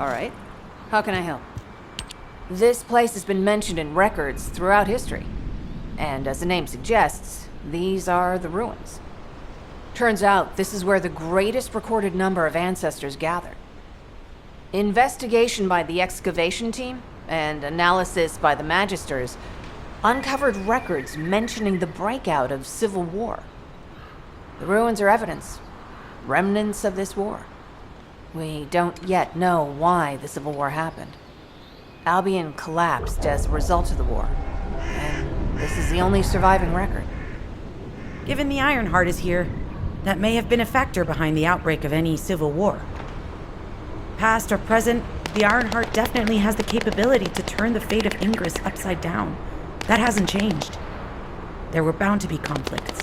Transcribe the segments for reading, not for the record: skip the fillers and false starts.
All right. How can I help? This place has been mentioned in records throughout history. And as the name suggests, these are the ruins. Turns out this is where the greatest recorded number of ancestors gathered. Investigation by the excavation team and analysis by the magisters uncovered records mentioning the breakout of civil war. The ruins are evidence, remnants of this war. We don't yet know why the civil war happened. Albion collapsed as a result of the war, and this is the only surviving record. Given the Ironheart is here, that may have been a factor behind the outbreak of any civil war. Past or present, the Ironheart definitely has the capability to turn the fate of Ingress upside down. That hasn't changed. There were bound to be conflicts.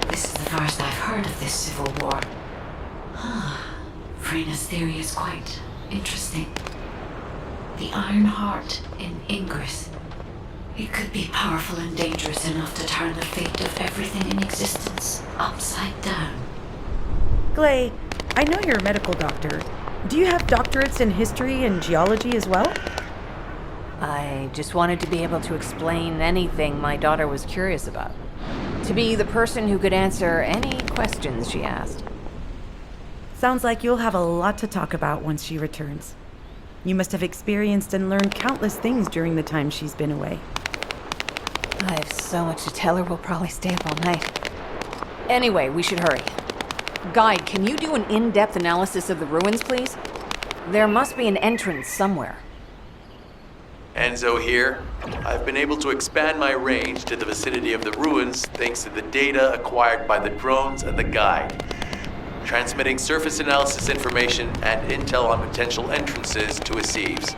This is the first I've heard of this civil war. Frena's theory is quite interesting. The Ironheart in Ingress. It could be powerful and dangerous enough to turn the fate of everything in existence upside down. Glay, I know you're a medical doctor. Do you have doctorates in history and geology as well? I just wanted to be able to explain anything my daughter was curious about. To be the person who could answer any questions she asked. Sounds like you'll have a lot to talk about once she returns. You must have experienced and learned countless things during the time she's been away. I have so much to tell her we'll probably stay up all night. Anyway, we should hurry. Guide, can you do an in-depth analysis of the ruins, please? There must be an entrance somewhere. Enzo here. I've been able to expand my range to the vicinity of the ruins thanks to the data acquired by the drones and the guide. Transmitting surface analysis information and intel on potential entrances to Aceves.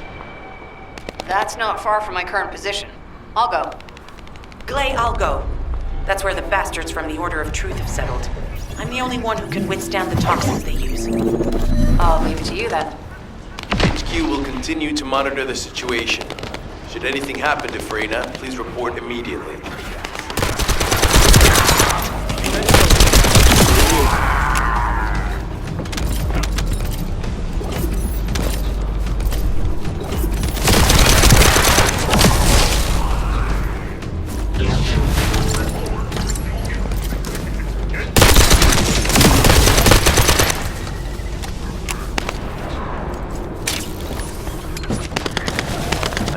That's not far from my current position. I'll go. Glay, I'll go. That's where the bastards from the Order of Truth have settled. I'm the only one who can withstand the toxins they use. I'll leave it to you then. HQ will continue to monitor the situation. Should anything happen to Freyna, please report immediately.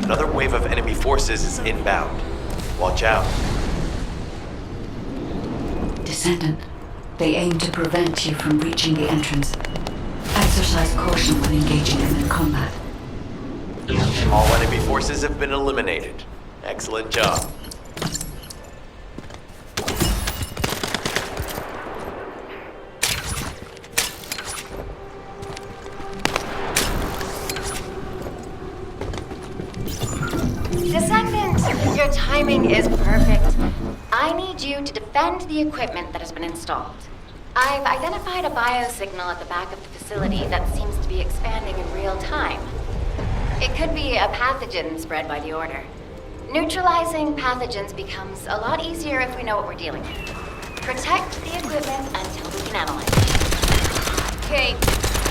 Another wave of enemy forces is inbound. Watch out. Descendant, they aim to prevent you from reaching the entrance. Exercise caution when engaging them in combat. All enemy forces have been eliminated. Excellent job. Descendant, your timing is perfect. I need you to defend the equipment that has been installed. I've identified a biosignal at the back of the facility that seems to be expanding in real time. It could be a pathogen spread by the Order. Neutralizing pathogens becomes a lot easier if we know what we're dealing with. Protect the equipment until we can analyze it. Kate,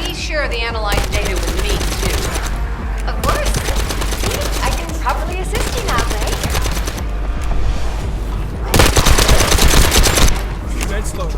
be sure the analyzed data with me, too. Of course. See, I can properly assist you now, Clay. Tread slowly.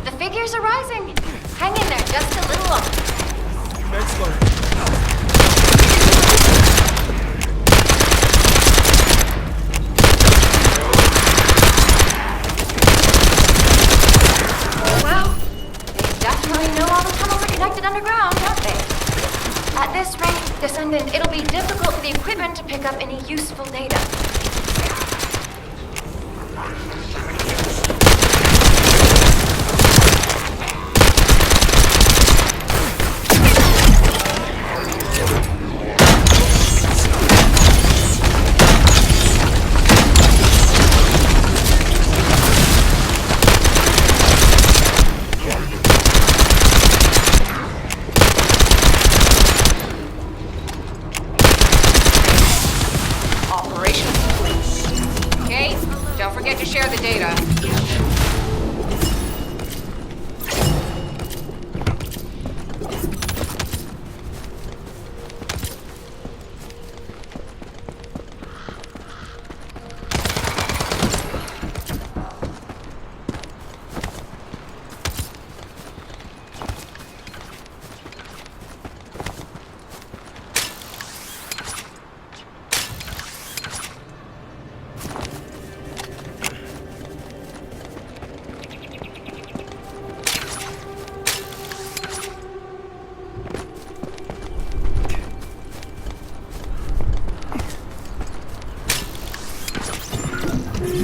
The figures are rising. Hang in there just a little longer. Tread slowly. Descendant, it'll be difficult for the equipment to pick up any useful data. Operation complete. Okay, don't forget to share the data.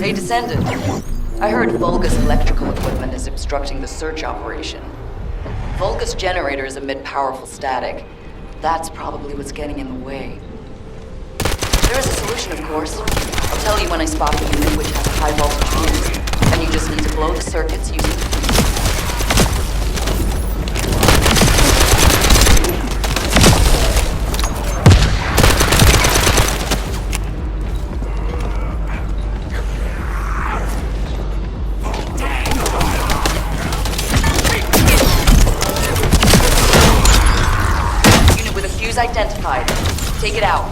Hey, Descendant. I heard Vulgus electrical equipment is obstructing the search operation. Vulgus generators emit powerful static. That's probably what's getting in the way. There is a solution, of course. I'll tell you when I spot a unit which has a high voltage fuse, and you just need to blow the circuits using the fuse. Identified. Take it out.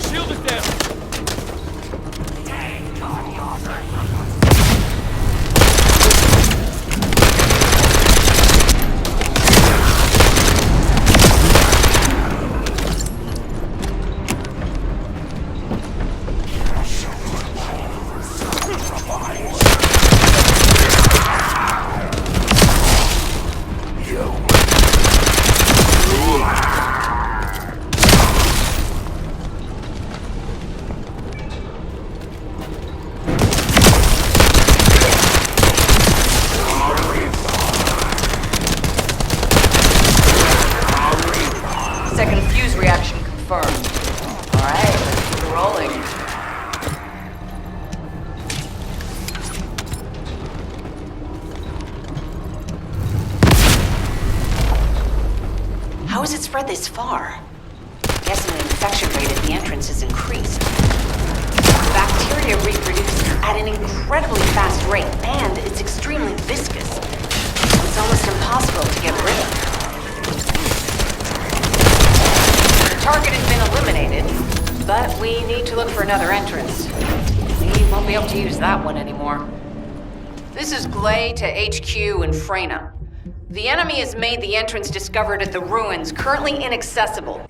Shield is down. Second fuse reaction confirmed. Alright, let's keep it rolling. How has it spread this far? Guessing the infection rate at the entrance has increased. Bacteria reproduce at an incredibly fast rate, and it's extremely viscous. It's almost impossible to get rid of. The target has been eliminated, but we need to look for another entrance. We won't be able to use that one anymore. This is Glay to HQ in Freyna. The enemy has made the entrance discovered at the ruins currently inaccessible.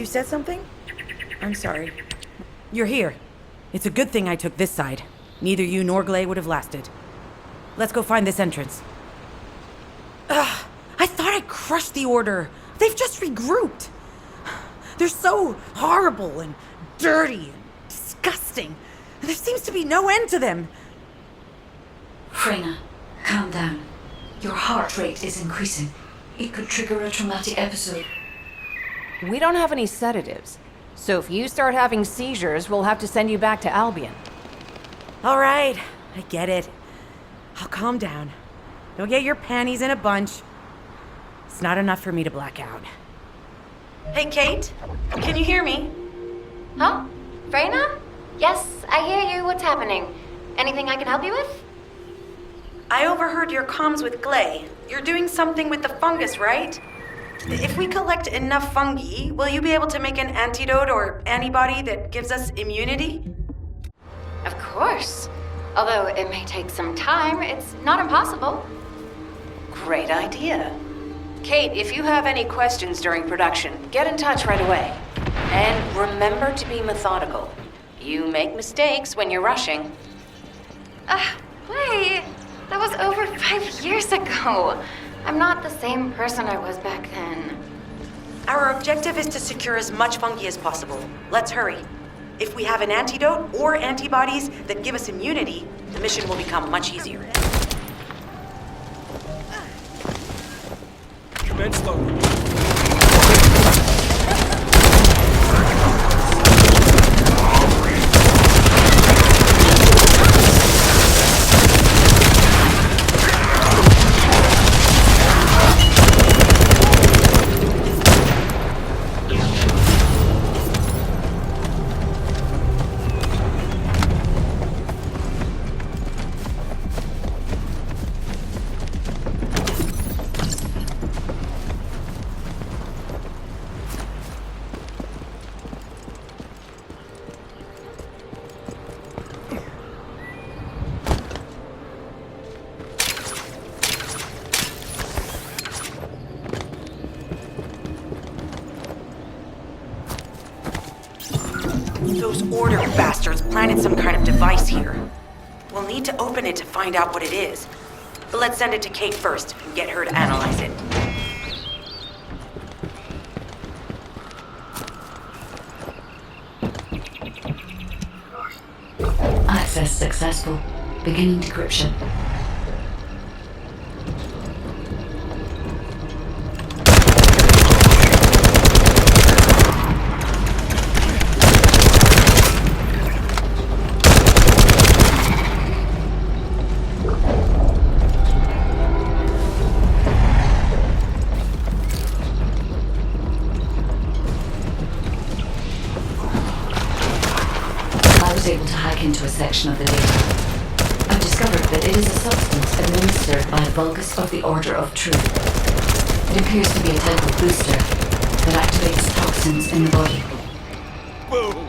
You said something? I'm sorry. You're here. It's a good thing I took this side. Neither you nor Glay would have lasted. Let's go find this entrance. Ugh, I thought I crushed the Order. They've just regrouped. They're so horrible and dirty and disgusting. There seems to be no end to them. Freyna, calm down. Your heart rate is increasing. It could trigger a traumatic episode. We don't have any sedatives, so if you start having seizures, we'll have to send you back to Albion. All right, I get it. I'll calm down. Don't get your panties in a bunch. It's not enough for me to black out. Hey, Kate, can you hear me? Huh? Freyna? Yes, I hear you. What's happening? Anything I can help you with? I overheard your comms with Glay. You're doing something with the fungus, right? If we collect enough fungi, will you be able to make an antidote or antibody that gives us immunity? Of course. Although it may take some time, it's not impossible. Great idea. Kate, if you have any questions during production, get in touch right away. And remember to be methodical. You make mistakes when you're rushing. Wait. That was over 5 years ago. I'm not the same person I was back then. Our objective is to secure as much fungi as possible. Let's hurry. If we have an antidote or antibodies that give us immunity, the mission will become much easier. Commence loading. Those Order bastards planted some kind of device here. We'll need to open it to find out what it is. But let's send it to Kate first and get her to analyze it. Access successful. Beginning decryption. I was able to hack into a section of the data. I've discovered that it is a substance administered by Vulgus of the Order of Truth. It appears to be a type of booster that activates toxins in the body. Boom!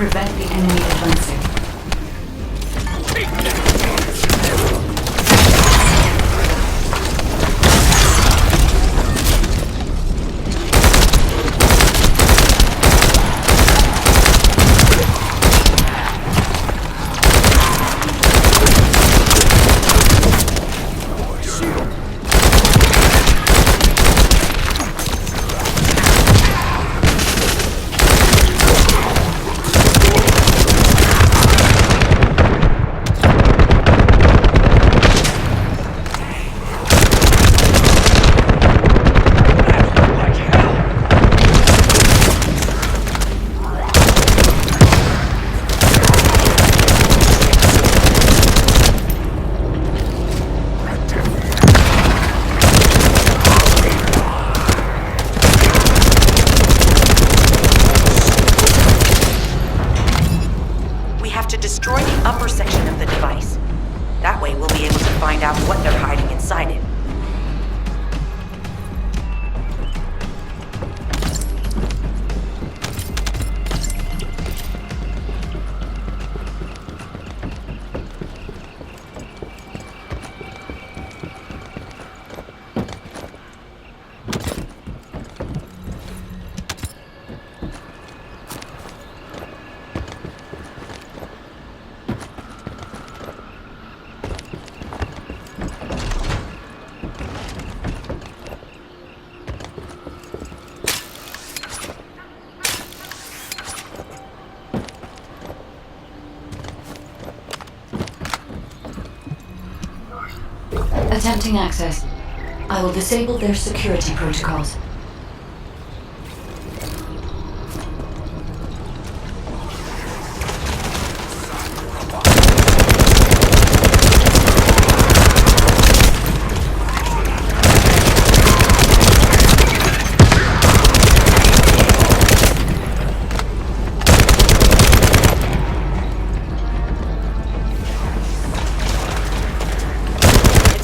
prevent the enemy advancing. Destroy the upper section of the device. That way we'll be able to find out what they're hiding inside it. Attempting access. I will disable their security protocols.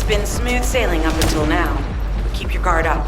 Been smooth sailing up until now. Keep your guard up.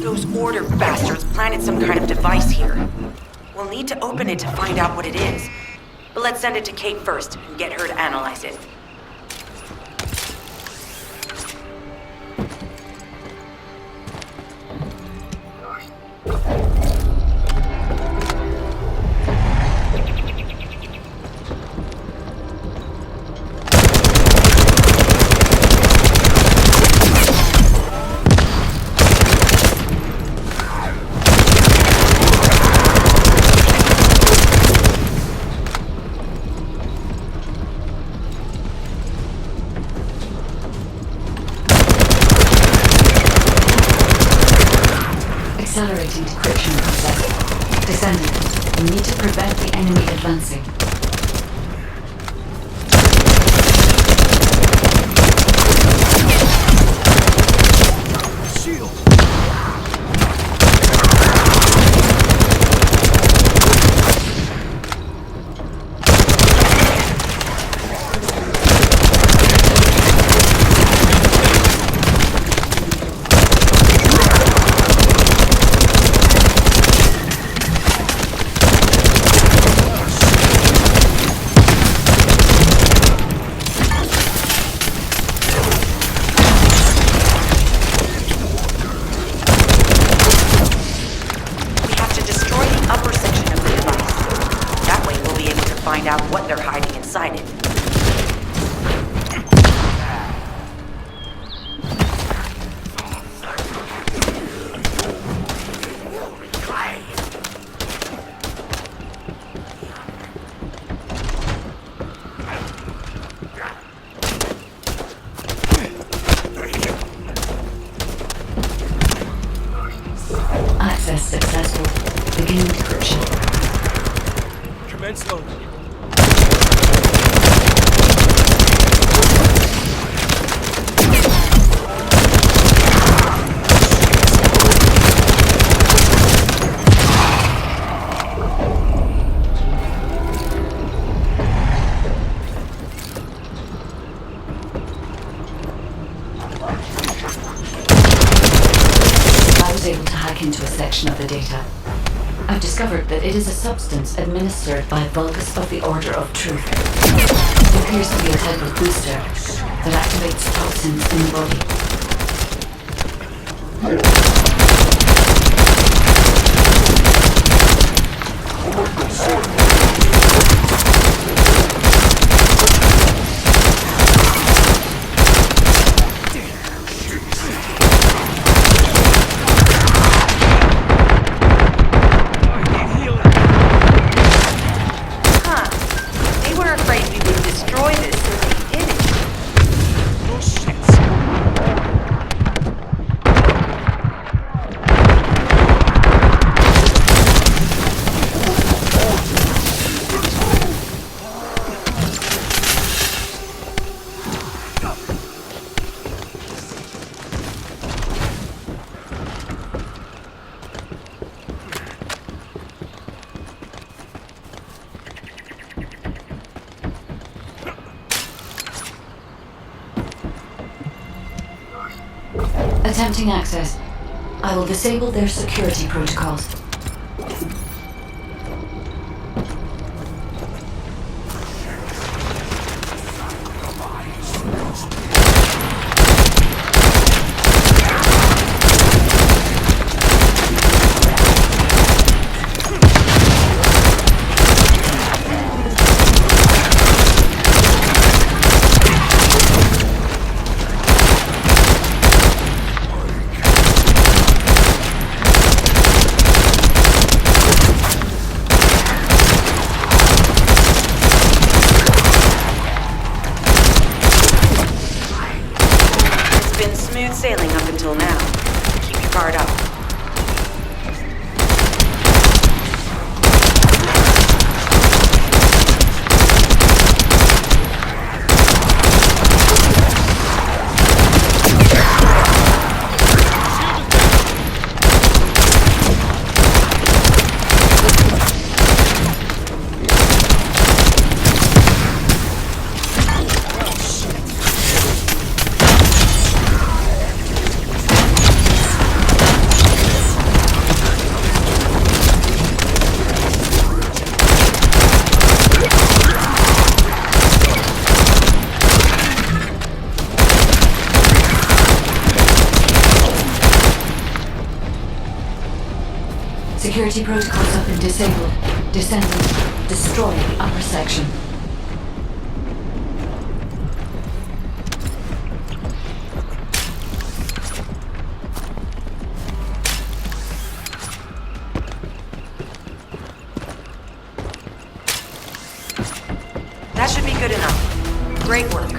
Those Order bastards planted some kind of device here. We'll need to open it to find out what it is. But let's send it to Kate first and get her to analyze it. Accelerating decryption process. Descendant, we need to prevent the enemy advancing. Find out what they're hiding inside it. Beginning decryption. Commence loading. I was able to hack into a section of the data. I've discovered that it is a substance administered by Vulgus of the Order of Truth. It appears to be a type of booster that activates toxins in the body. They were afraid we would destroy this, so they did it. No shit. Attempting access. I will disable their security protocols. It's been smooth sailing up until now. Keep your guard up. Security protocols have been disabled. Descendant, destroy the upper section. That should be good enough. Great work.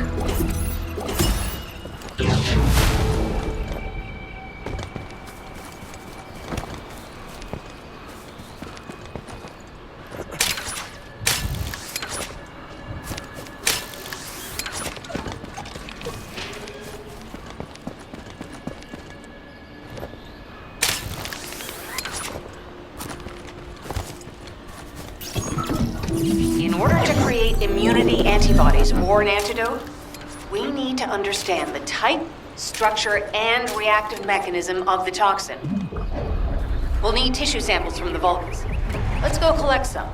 In order to create immunity antibodies or an antidote, we need to understand the type, structure, and reactive mechanism of the toxin. We'll need tissue samples from the Vulcans. Let's go collect some.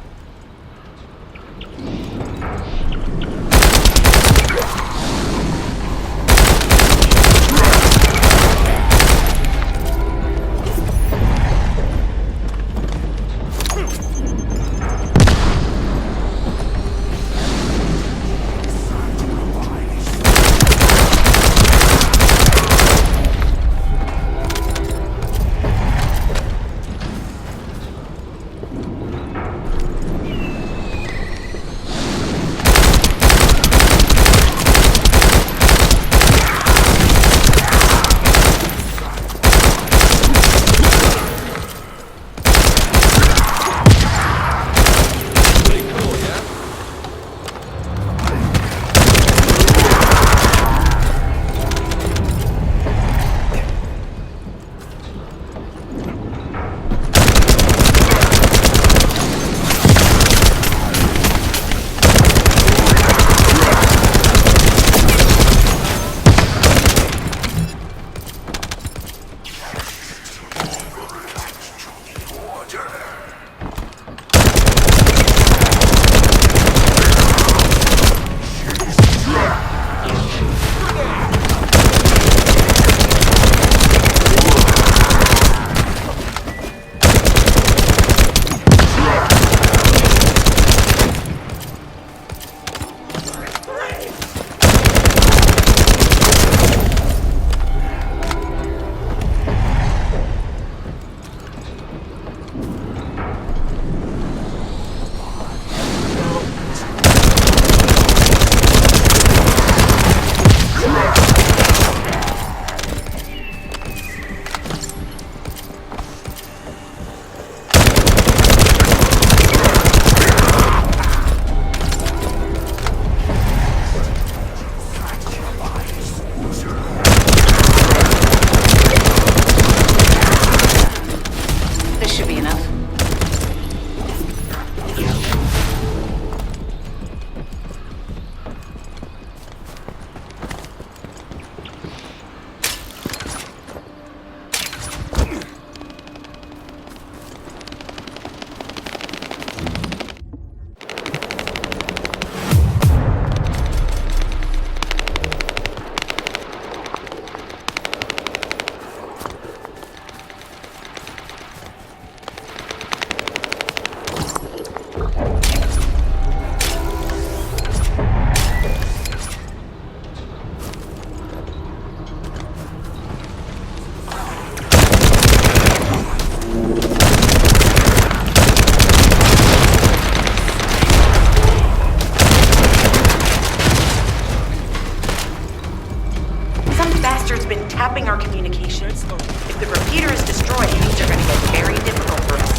stopping our communications. If the repeater is destroyed, things are gonna get very difficult for us.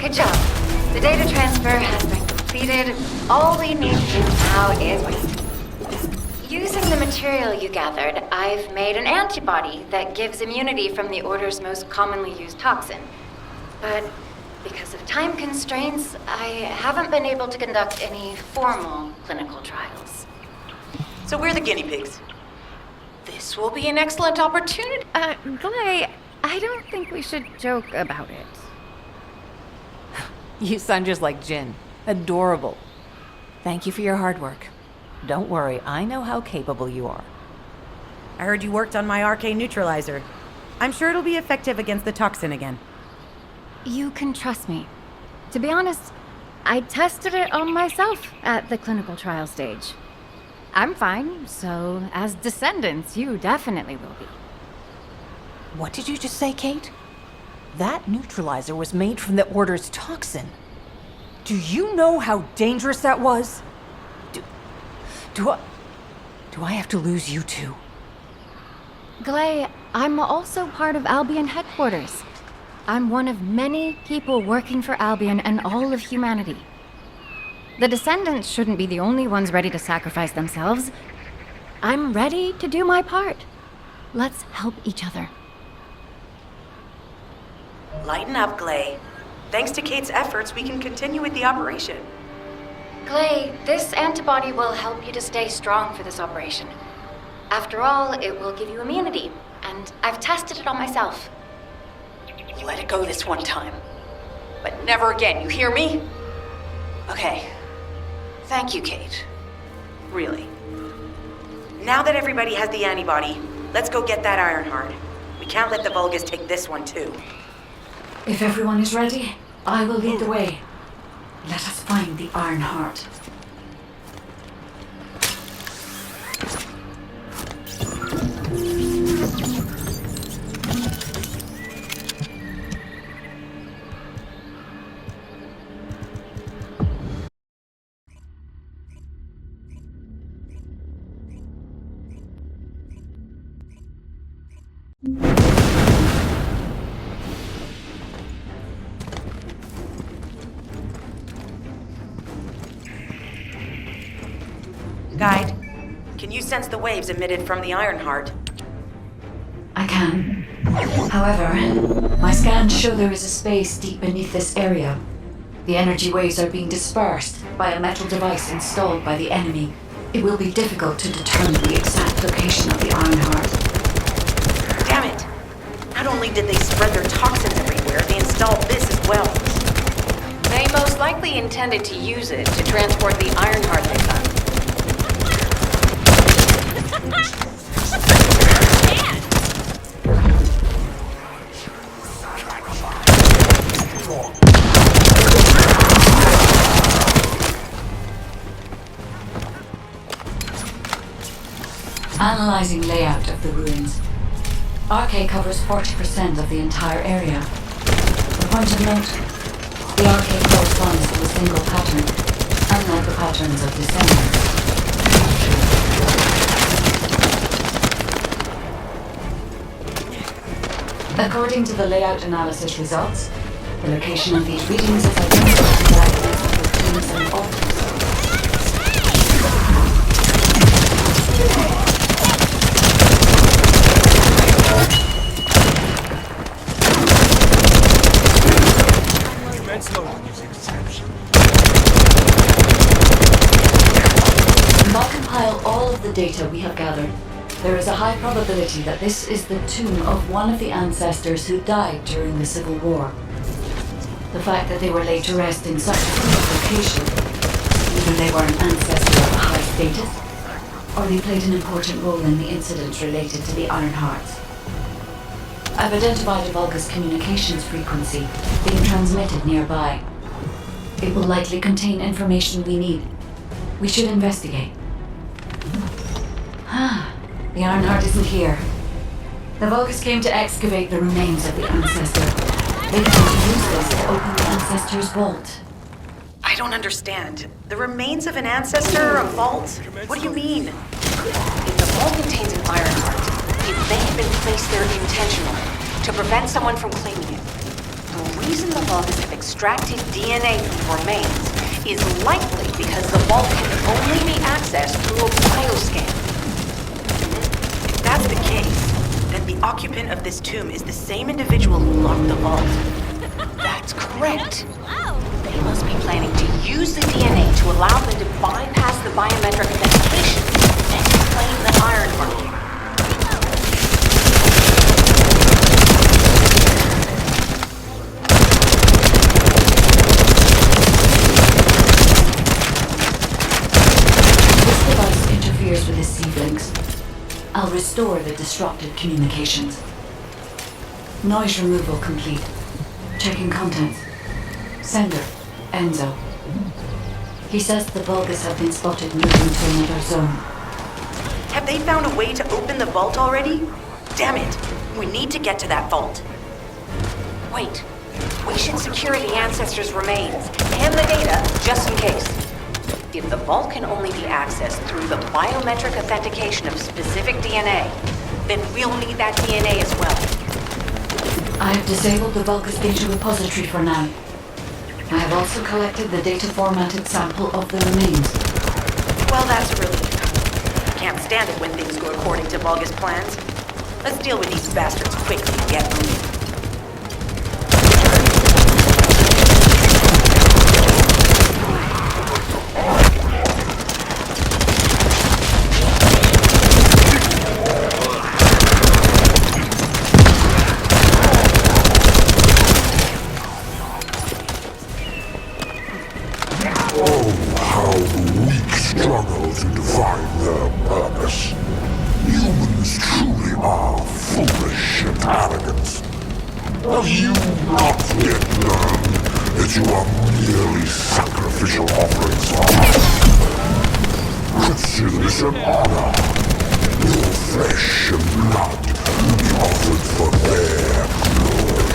Good job. The data transfer has been completed. All we need to do now is wait. Using the material you gathered, I've made an antibody that gives immunity from the Order's most commonly used toxin. But because of time constraints, I haven't been able to conduct any formal clinical trials. So we're the guinea pigs. This will be an excellent opportunity. Glay, I don't think we should joke about it. You sound just like Jin. Adorable. Thank you for your hard work. Don't worry, I know how capable you are. I heard you worked on my RK neutralizer. I'm sure it'll be effective against the toxin again. You can trust me. To be honest, I tested it on myself at the clinical trial stage. I'm fine, so as Descendants, you definitely will be. What did you just say, Kate? That neutralizer was made from the Order's toxin. Do you know how dangerous that was? Do I have to lose you too? Glay, I'm also part of Albion headquarters. I'm one of many people working for Albion and all of humanity. The Descendants shouldn't be the only ones ready to sacrifice themselves. I'm ready to do my part. Let's help each other. Lighten up, Glay. Thanks to Kate's efforts, we can continue with the operation. Glay, this antibody will help you to stay strong for this operation. After all, it will give you immunity, and I've tested it on myself. Let it go this one time. But never again, you hear me? Okay. Thank you, Kate. Really. Now that everybody has the antibody, let's go get that Ironheart. We can't let the Vulgus take this one, too. If everyone is ready, I will lead the way. Let us find the Iron Heart. Guide, can you sense the waves emitted from the Ironheart? I can. However, my scans show there is a space deep beneath this area. The energy waves are being dispersed by a metal device installed by the enemy. It will be difficult to determine the exact location of the Iron Heart. Damn it! Not only did they spread their toxins everywhere, they installed this as well. They most likely intended to use it to transport the Iron Heart they found. Analyzing layout of the ruins. RK covers 40% of the entire area. A point of note, the RK corresponds to a single pattern, unlike the patterns of Descendants. According to the layout analysis results, the location of these readings is identical to that of teams and altars. If I compile all of the data we have gathered, there is a high probability that this is the tomb of one of the ancestors who died during the Civil War. The fact that they were laid to rest in such a remote location, either they were an ancestor of high status, or they played an important role in the incidents related to the Iron Hearts. I've identified a Vulgus communications frequency being transmitted nearby. It will likely contain information we need. We should investigate. The Iron Heart isn't here. The Vulgus came to excavate the remains of the ancestor. They plan to use this to open the ancestor's vault. I don't understand. The remains of an ancestor, a vault? What do you mean? If the vault contains an iron heart, it may have been placed there intentionally to prevent someone from claiming it. The reason the Vulgus have extracted DNA from the remains is likely because the vault can only be accessed through a bioscan. If that's the case, then the occupant of this tomb is the same individual who locked the vault. That's correct. They must be planning to use the DNA to allow them to bypass the biometric authentication and claim the iron heart. This device interferes with the C-links. I'll restore the disrupted communications. Noise removal complete. Checking contents. Sender, Enzo. He says the Vulgus have been spotted moving to another zone. Have they found a way to open the vault already? Damn it! We need to get to that vault. Wait. We should secure the ancestors' remains and the data just in case. If the vault can only be accessed through the biometric authentication of specific DNA, then we'll need that DNA as well. I have disabled the Vulgus data repository for now. I have also collected the data formatted sample of the remains. Well, that's a relief. Can't stand it when things go according to Vulgus plans. Let's deal with these bastards quickly and get moving. Have you not yet learned that you are merely sacrificial offerings for us? Consider this an honor. Your flesh and blood will be offered for their glory.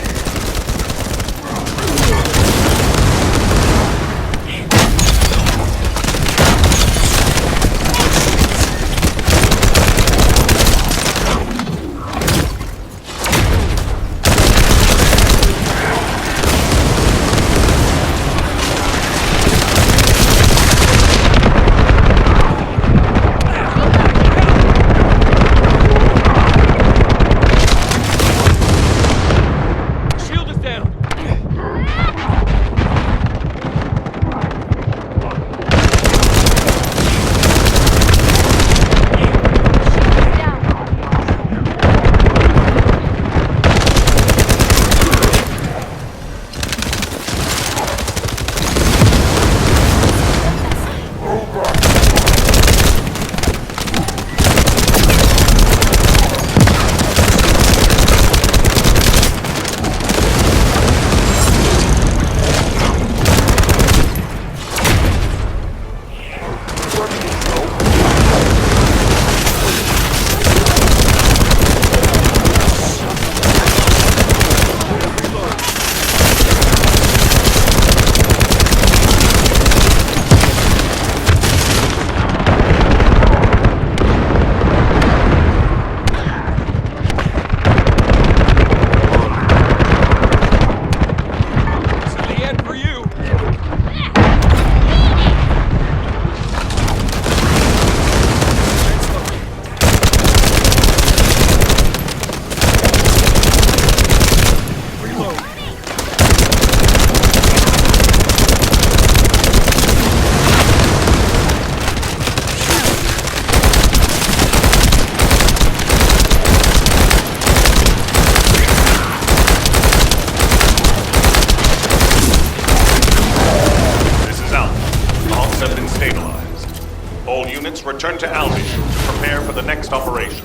Return to Albion to prepare for the next operation.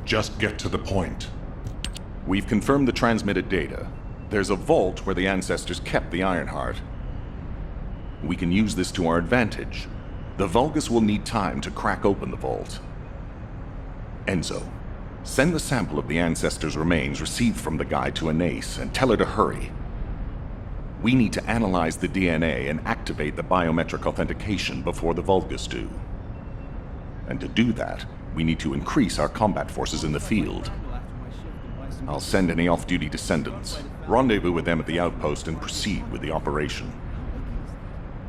Just get to the point. We've confirmed the transmitted data. There's a vault where the ancestors kept the Ironheart. We can use this to our advantage. The Vulgus will need time to crack open the vault. Enzo, send the sample of the ancestors' remains received from the guide to Anais and tell her to hurry. We need to analyze the DNA and activate the biometric authentication before the Vulgus do. And to do that, we need to increase our combat forces in the field. I'll send any off-duty descendants, rendezvous with them at the outpost, and proceed with the operation.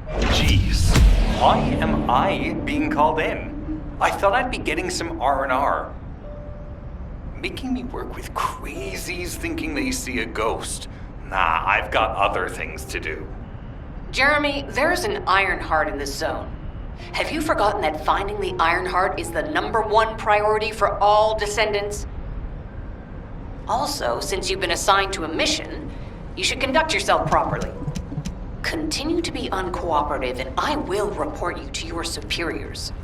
Jeez, why am I being called in? I thought I'd be getting some R&R. Making me work with crazies thinking they see a ghost. Nah, I've got other things to do. Jeremy, there's an Ironheart in this zone. Have you forgotten that finding the Ironheart is the #1 priority for all Descendants? Also, since you've been assigned to a mission, you should conduct yourself properly. Continue to be uncooperative, and I will report you to your superiors.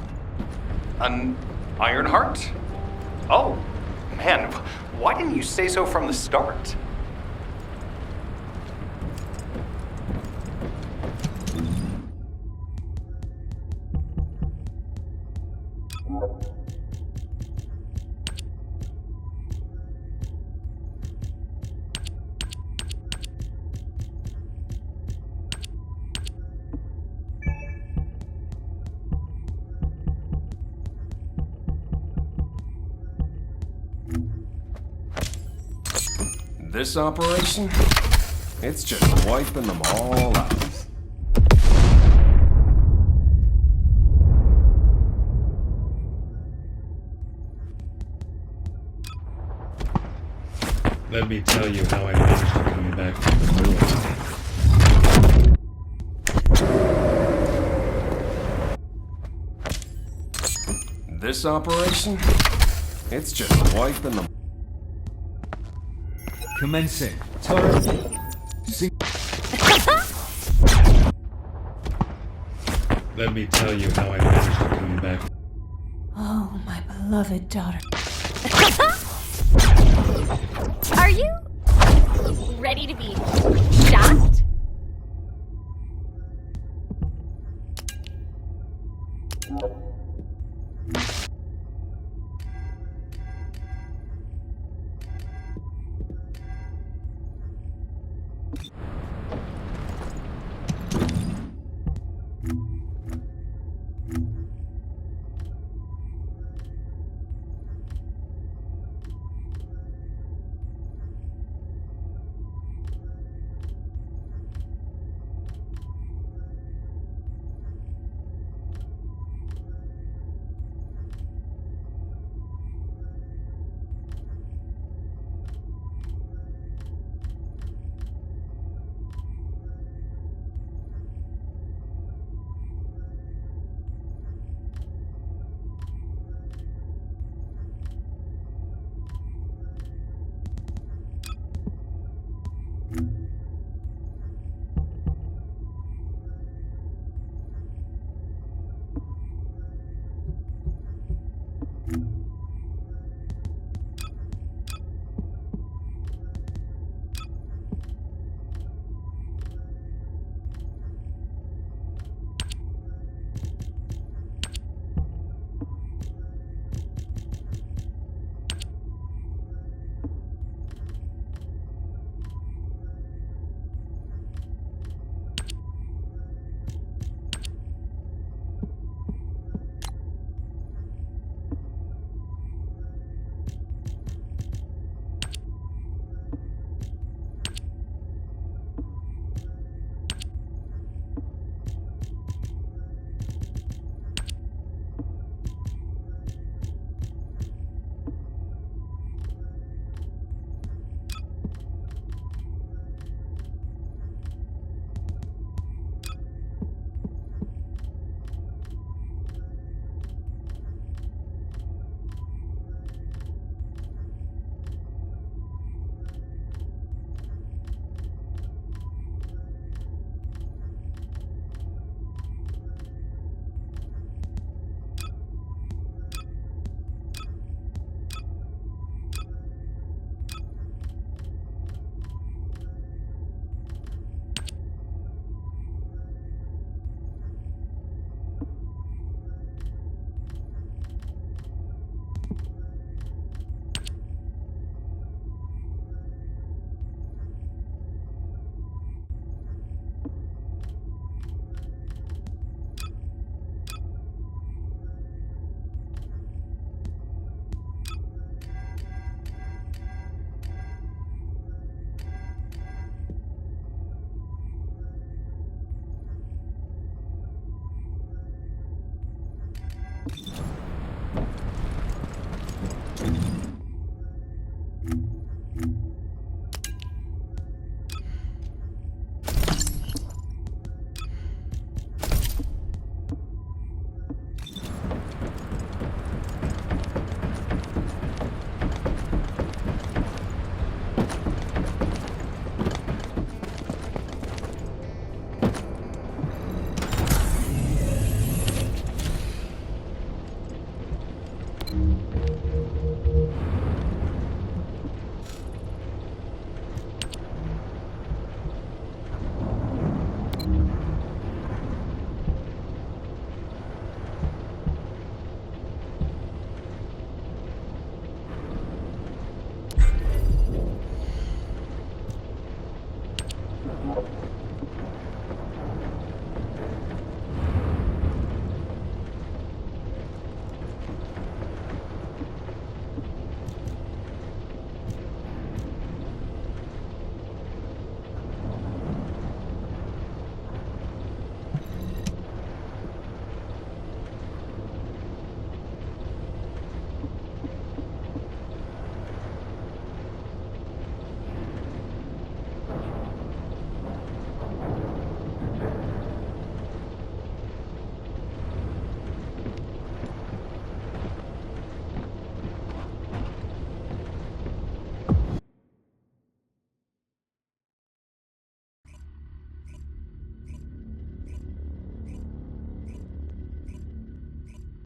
An Ironheart? Oh, man, why didn't you say so from the start? This operation, it's just wiping them all out. Let me tell you how I managed to come back from the ruins. This operation? It's just wiping them. Commencing. Turret. Let me tell you how I managed to come back. Oh, my beloved daughter. Are you ready to be shocked?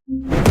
Bye.